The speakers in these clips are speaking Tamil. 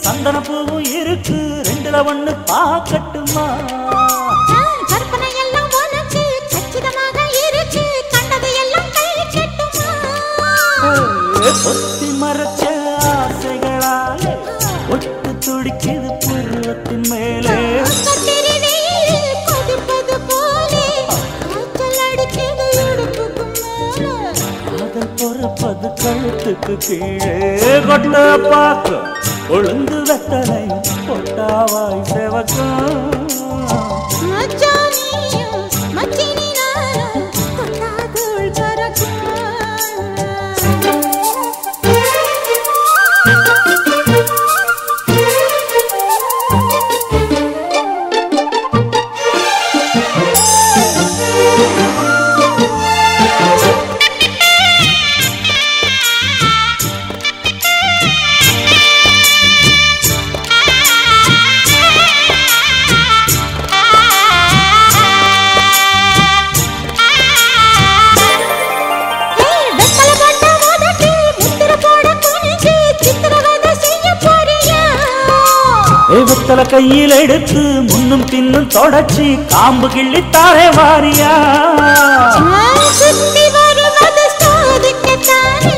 சந்தன பூவும் இருக்கு ரெண்டுல ஒண்ணு பாக்கட்டுமா கற்பனை எல்லாம் உனக்கு கச்சிதமாக இருக்கு கண்டது எல்லாம் கை கட்டுமா பொத்தி மறைச்ச ஆசைகளாலே ஒட்டு துடிக்குது புருவத்தின் மேலே கொதிப்பது போலே காய்ச்சல் அடிக்குது இடுப்புக்கு மேலே காதல் பொறுப்பது கழுத்துக்கு கீழே கொட்ட பாக்கு ஒழுங்கு வெத்தலையும் பொட்டாவாய் செவக்கும் மச்சானியும் மச்சினி நானும் தொட்டாதுள் பறக்கும் வெத்தல கையில் எடுத்து முன்னும் பின்னும் தொடச்சி காம்பு கிள்ளித்தாரே வாரியா சுத்தி வருவது சோதிக்கத்தானே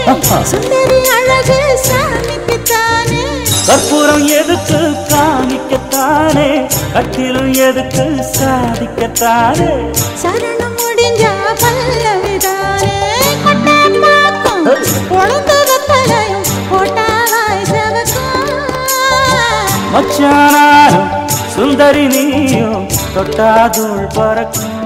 சுந்தரி அழகு சாமிக்கத்தானே கற்பூரம் எதுக்கு காமிக்கத்தானே கட்டிலும் எதுக்கு சாதிக்கத்தானே சரணம் முடிஞ்சா பல்லவிதானே கொட்ட பாக்கும் பொழுது வெப்பலையும் போட்டாவாய் செவக்கும் மச்சானாரும் சுந்தரி நீயும் தொட்டாதுள் பறக்கும்